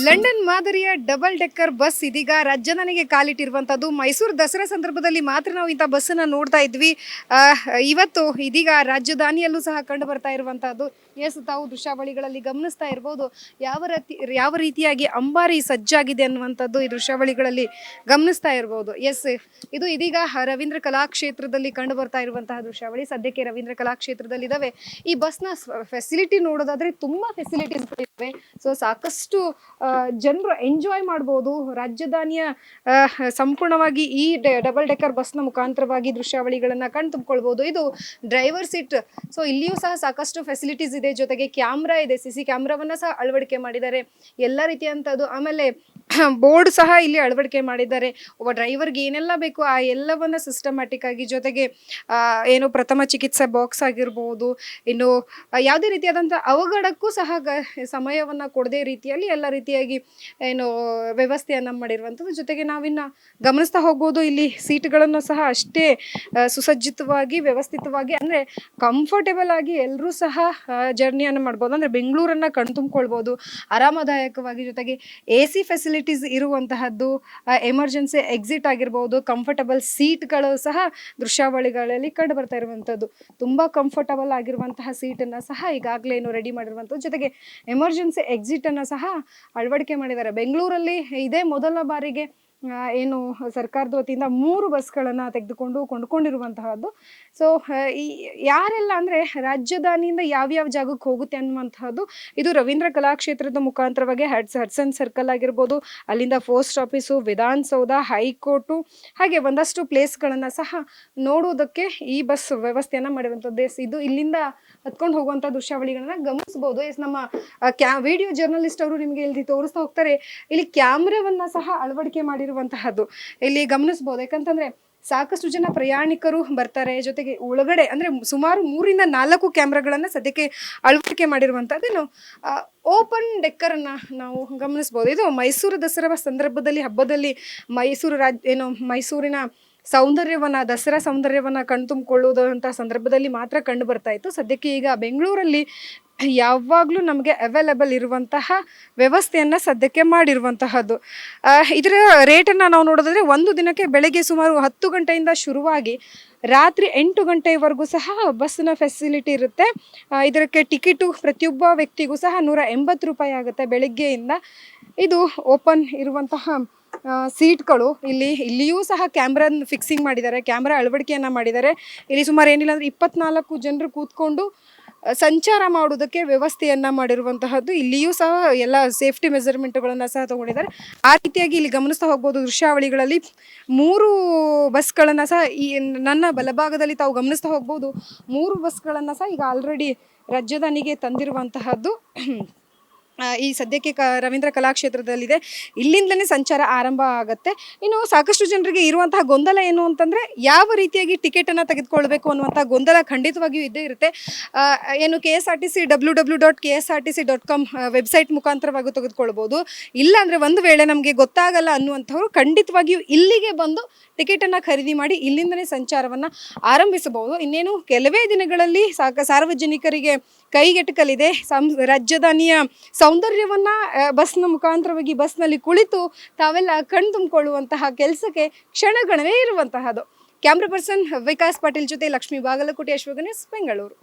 London ಮಾದರಿಯ double decker bus ಇದೀಗ ರಾಜಧಾನಿಗೆ ಕಾಲಿಟ್ಟಿರುವಂತದ್ದು. ಮೈಸೂರು ದಸರಾ ಸಂದರ್ಭದಲ್ಲಿ ಮಾತ್ರ ನಾವು ಇಂಥ ಬಸ್ಸನ್ನ ನೋಡ್ತಾ ಇದ್ವಿ. ಇವತ್ತು ಇದೀಗ ರಾಜಧಾನಿಯಲ್ಲೂ ಸಹ ಕಂಡು ಬರ್ತಾ ಇರುವಂತಹದ್ದು. ಎಸ್, ತಾವು ದೃಶ್ಯಾವಳಿಗಳಲ್ಲಿ ಗಮನಿಸ್ತಾ ಇರ್ಬೋದು ಯಾವ ರೀತಿಯಾಗಿ ಅಂಬಾರಿ ಸಜ್ಜಾಗಿದೆ ಅನ್ನುವಂಥದ್ದು ಈ ದೃಶ್ಯಾವಳಿಗಳಲ್ಲಿ ಗಮನಿಸ್ತಾ ಇರ್ಬೋದು. ಎಸ್, ಇದು ಇದೀಗ ರವೀಂದ್ರ ಕಲಾಕ್ಷೇತ್ರದಲ್ಲಿ ಕಂಡು ಬರ್ತಾ ಇರುವಂತಹ ದೃಶ್ಯಾವಳಿ. ಸದ್ಯಕ್ಕೆ ರವೀಂದ್ರ ಕಲಾಕ್ಷೇತ್ರದಲ್ಲಿ ಇದಾವೆ. ಈ ಬಸ್ನ ಫೆಸಿಲಿಟಿ ನೋಡೋದಾದ್ರೆ ತುಂಬಾ ಫೆಸಿಲಿಟೀಸ್ ಇವೆ. ಸೊ ಸಾಕಷ್ಟು ಜನರು ಎಂಜಾಯ್ ಮಾಡ್ಬೋದು. ರಾಜಧಾನಿಯ ಸಂಪೂರ್ಣವಾಗಿ ಈ ಡಬಲ್ ಡೆಕ್ಕರ್ ಬಸ್ನ ಮುಖಾಂತರವಾಗಿ ದೃಶ್ಯಾವಳಿಗಳನ್ನ ಕಣ್ ತುಂಬಿಕೊಳ್ಬಹುದು. ಇದು ಡ್ರೈವರ್ ಸೀಟ್. ಸೊ ಇಲ್ಲಿಯೂ ಸಹ ಸಾಕಷ್ಟು ಫೆಸಿಲಿಟೀಸ್ ಇದೆ. ಜೊತೆಗೆ ಕ್ಯಾಮ್ರಾ ಇದೆ, CC ಕ್ಯಾಮ್ರಾವನ್ನ ಸಹ ಅಳವಡಿಕೆ ಮಾಡಿದ್ದಾರೆ. ಎಲ್ಲ ರೀತಿಯಂಥದ್ದು. ಆಮೇಲೆ ಬೋರ್ಡ್ ಸಹ ಇಲ್ಲಿ ಅಳವಡಿಕೆ ಮಾಡಿದ್ದಾರೆ. ಒಬ್ಬ ಡ್ರೈವರ್ಗೆ ಏನೆಲ್ಲ ಬೇಕು ಆ ಎಲ್ಲವನ್ನ ಸಿಸ್ಟಮ್ಯಾಟಿಕ್ ಆಗಿ, ಜೊತೆಗೆ ಏನು ಪ್ರಥಮ ಚಿಕಿತ್ಸೆ ಬಾಕ್ಸ್ ಆಗಿರ್ಬೋದು, ಇನ್ನು ಯಾವುದೇ ರೀತಿಯಾದಂಥ ಅವಘಡಕ್ಕೂ ಸಹ ಸಮಯವನ್ನ ಕೊಡದೇ ರೀತಿಯಲ್ಲಿ ಎಲ್ಲ ರೀತಿಯಾಗಿ ಏನು ವ್ಯವಸ್ಥೆಯನ್ನ ಮಾಡಿರುವಂಥದ್ದು. ಜೊತೆಗೆ ನಾವಿನ್ನ ಗಮನಿಸ್ತಾ ಹೋಗ್ಬೋದು, ಇಲ್ಲಿ ಸೀಟ್ಗಳನ್ನು ಸಹ ಅಷ್ಟೇ ಸುಸಜ್ಜಿತವಾಗಿ ವ್ಯವಸ್ಥಿತವಾಗಿ, ಅಂದ್ರೆ ಕಂಫರ್ಟೇಬಲ್ ಆಗಿ ಎಲ್ಲರೂ ಸಹ ಜರ್ನಿಯನ್ನು ಮಾಡ್ಬೋದು. ಅಂದ್ರೆ ಬೆಂಗಳೂರನ್ನ ಕಣ್ತುಂಬಿಕೊಳ್ಬೋದು ಆರಾಮದಾಯಕವಾಗಿ. ಜೊತೆಗೆ AC ಫೆಸಿಲಿಟೀಸ್ ಇರುವಂತಹದ್ದು, ಎಮರ್ಜೆನ್ಸಿ ಎಕ್ಸಿಟ್ ಆಗಿರ್ಬೋದು, ಕಂಫರ್ಟಬಲ್ ಸೀಟ್ಗಳು ಸಹ ದೃಶ್ಯಾವಳಿಗಳಲ್ಲಿ ಕಂಡು ಬರ್ತಾ ಇರುವಂತದ್ದು. ತುಂಬಾ ಕಂಫರ್ಟಬಲ್ ಆಗಿರುವಂತಹ ಸೀಟನ್ನ ಸಹ ಈಗಾಗಲೇ ರೆಡಿ ಮಾಡಿರುವಂಥದ್ದು. ಜೊತೆಗೆ ಎಮರ್ಜೆನ್ಸಿ ಎಕ್ಸಿಟ್ ಅನ್ನ ಸಹ ಅಳವಡಿಕೆ ಮಾಡಿದ್ದಾರೆ. ಬೆಂಗಳೂರಲ್ಲಿ ಇದೇ ಮೊದಲ ಬಾರಿಗೆ ಏನು ಸರ್ಕಾರದ ವತಿಯಿಂದ 3 ಬಸ್ಗಳನ್ನ ಕೊಂಡ್ಕೊಂಡಿರುವಂತಹದ್ದು. ಸೊ ಯಾರೆಲ್ಲ ಅಂದ್ರೆ ರಾಜಧಾನಿಯಿಂದ ಯಾವ್ಯಾವ ಜಾಗಕ್ಕೆ ಹೋಗುತ್ತೆ ಅನ್ನುವಂತಹದ್ದು ಇದು ರವೀಂದ್ರ ಕಲಾಕ್ಷೇತ್ರದ ಮುಖಾಂತರವಾಗಿ ಹಡ್ಸನ್ ಸರ್ಕಲ್ ಆಗಿರ್ಬೋದು, ಅಲ್ಲಿಂದ ಪೋಸ್ಟ್ ಆಫೀಸು, ವಿಧಾನಸೌಧ, ಹೈಕೋರ್ಟು, ಹಾಗೆ ಒಂದಷ್ಟು ಪ್ಲೇಸ್ಗಳನ್ನ ಸಹ ನೋಡುವುದಕ್ಕೆ ಈ ಬಸ್ ವ್ಯವಸ್ಥೆಯನ್ನ ಮಾಡಿರುವಂಥದ್ದು. ಇದು ಇಲ್ಲಿಂದ ಹತ್ಕೊಂಡು ಹೋಗುವಂತ ದೃಶ್ಯಾವಳಿಗಳನ್ನ ಗಮನಿಸಬಹುದು. ನಮ್ಮ ವಿಡಿಯೋ ಜರ್ನಲಿಸ್ಟ್ ಅವರು ನಿಮಗೆ ಇಲ್ಲಿ ತೋರಿಸ್ತಾ ಹೋಗ್ತಾರೆ. ಇಲ್ಲಿ ಕ್ಯಾಮ್ರಾವನ್ನ ಸಹ ಅಳವಡಿಕೆ ಮಾಡಿರುವಂತಹದ್ದು ಇಲ್ಲಿ ಗಮನಿಸಬಹುದು. ಯಾಕಂತಂದ್ರೆ ಸಾಕಷ್ಟು ಜನ ಪ್ರಯಾಣಿಕರು ಬರ್ತಾರೆ. ಜೊತೆಗೆ ಒಳಗಡೆ ಅಂದ್ರೆ ಸುಮಾರು 3 ರಿಂದ 4 ಕ್ಯಾಮ್ರಾಗಳನ್ನ ಸದ್ಯಕ್ಕೆ ಅಳವಡಿಕೆ ಮಾಡಿರುವಂತಹದ್ದು. ಓಪನ್ ಡೆಕ್ಕರ್ ಅನ್ನ ನಾವು ಗಮನಿಸಬಹುದು. ಇದು ಮೈಸೂರು ದಸರಾ ಸಂದರ್ಭದಲ್ಲಿ, ಹಬ್ಬದಲ್ಲಿ ಮೈಸೂರಿನ ಸೌಂದರ್ಯವನ್ನ, ದಸರಾ ಸೌಂದರ್ಯವನ್ನ ಕಣ್ತುಂಬಿಕೊಳ್ಳುವಂತ ಸಂದರ್ಭದಲ್ಲಿ ಮಾತ್ರ ಕಂಡು ಬರ್ತಾ ಇತ್ತು. ಸದ್ಯಕ್ಕೆ ಈಗ ಬೆಂಗಳೂರಲ್ಲಿ ಯಾವಾಗಲೂ ನಮಗೆ ಅವೈಲೇಬಲ್ ಇರುವಂತಹ ವ್ಯವಸ್ಥೆಯನ್ನ ಸದ್ಯಕ್ಕೆ ಮಾಡಿರುವಂತಹದ್ದು. ಇದರ ರೇಟನ್ನು ನಾವು ನೋಡೋದಾದ್ರೆ ಒಂದು ದಿನಕ್ಕೆ ಬೆಳಗ್ಗೆ ಸುಮಾರು 10 ಗಂಟೆಯಿಂದ ಶುರುವಾಗಿ ರಾತ್ರಿ 8 ಗಂಟೆವರೆಗೂ ಸಹ ಬಸ್ನ ಫೆಸಿಲಿಟಿ ಇರುತ್ತೆ. ಇದಕ್ಕೆ ಟಿಕೆಟು ಪ್ರತಿಯೊಬ್ಬ ವ್ಯಕ್ತಿಗೂ ಸಹ 180 ರೂಪಾಯಿ ಆಗುತ್ತೆ ಬೆಳಗ್ಗೆಯಿಂದ. ಇದು ಓಪನ್ ಇರುವಂತಹ ಸೀಟ್ಗಳು. ಇಲ್ಲಿಯೂ ಸಹ ಕ್ಯಾಮ್ರಾ ಫಿಕ್ಸಿಂಗ್ ಮಾಡಿದ್ದಾರೆ, ಕ್ಯಾಮ್ರಾ ಅಳವಡಿಕೆಯನ್ನ ಮಾಡಿದ್ದಾರೆ. ಇಲ್ಲಿ ಸುಮಾರು ಏನಿಲ್ಲ ಅಂದ್ರೆ 24 ಜನರು ಕೂತ್ಕೊಂಡು ಸಂಚಾರ ಮಾಡುವುದಕ್ಕೆ ವ್ಯವಸ್ಥೆಯನ್ನ ಮಾಡಿರುವಂತಹದ್ದು. ಇಲ್ಲಿಯೂ ಸಹ ಎಲ್ಲ ಸೇಫ್ಟಿ ಮೆಜರ್ಮೆಂಟ್ಗಳನ್ನ ಸಹ ತಗೊಂಡಿದ್ದಾರೆ. ಆ ರೀತಿಯಾಗಿ ಇಲ್ಲಿ ಗಮನಿಸ್ತಾ ಹೋಗ್ಬೋದು ದೃಶ್ಯಾವಳಿಗಳಲ್ಲಿ 3 ಬಸ್ಗಳನ್ನ ಸಹ ಈ ನನ್ನ ಬಲಭಾಗದಲ್ಲಿ ತಾವು ಗಮನಿಸ್ತಾ ಹೋಗ್ಬೋದು. 3 ಬಸ್ಗಳನ್ನ ಸಹ ಈಗ ಆಲ್ರೆಡಿ ರಾಜಧಾನಿಗೆ ತಂದಿರುವಂತಹದ್ದು ಈ ಸದ್ಯಕ್ಕೆ ರವೀಂದ್ರ ಕಲಾಕ್ಷೇತ್ರದಲ್ಲಿದೆ. ಇಲ್ಲಿಂದಲೇ ಸಂಚಾರ ಆರಂಭ ಆಗುತ್ತೆ. ಇನ್ನು ಸಾಕಷ್ಟು ಜನರಿಗೆ ಇರುವಂತಹ ಗೊಂದಲ ಏನು ಅಂತಂದ್ರೆ ಯಾವ ರೀತಿಯಾಗಿ ಟಿಕೆಟ್ ಅನ್ನ ತೆಗೆದುಕೊಳ್ಬೇಕು ಅನ್ನುವಂತಹ ಗೊಂದಲ ಖಂಡಿತವಾಗಿಯೂ ಇದ್ದೇ ಇರುತ್ತೆ. ಏನು KSRTC www.ksrtc.com ವೆಬ್ಸೈಟ್ ಮುಖಾಂತರವಾಗಿ ತೆಗೆದುಕೊಳ್ಬಹುದು. ಇಲ್ಲ ಅಂದ್ರೆ ಒಂದು ವೇಳೆ ನಮಗೆ ಗೊತ್ತಾಗಲ್ಲ ಅನ್ನುವಂಥವ್ರು ಖಂಡಿತವಾಗಿಯೂ ಇಲ್ಲಿಗೆ ಬಂದು ಟಿಕೆಟ್ ಅನ್ನ ಖರೀದಿ ಮಾಡಿ ಇಲ್ಲಿಂದಲೇ ಸಂಚಾರವನ್ನ ಆರಂಭಿಸಬಹುದು. ಇನ್ನೇನು ಕೆಲವೇ ದಿನಗಳಲ್ಲಿ ಸಾರ್ವಜನಿಕರಿಗೆ ಕೈಗೆಟಕಲಿದೆ. ರಾಜಧಾನಿಯ ಸೌಂದರ್ಯವನ್ನ ಬಸ್ನ ಮುಖಾಂತರವಾಗಿ ಬಸ್ನಲ್ಲಿ ಕುಳಿತು ತಾವೆಲ್ಲ ಕಣ್ತುಂಬಿಕೊಳ್ಳುವಂತಹ ಕೆಲಸಕ್ಕೆ ಕ್ಷಣಗಣನೆ ಇರುವಂತಹದ್ದು. ಕ್ಯಾಮ್ರಾ ಪರ್ಸನ್ ವಿಕಾಸ್ ಪಾಟೀಲ್ ಜೊತೆ ಲಕ್ಷ್ಮೀ ಬಾಗಲಕೋಟೆ, ಅಶ್ವಗನ್ಸ್, ಬೆಂಗಳೂರು.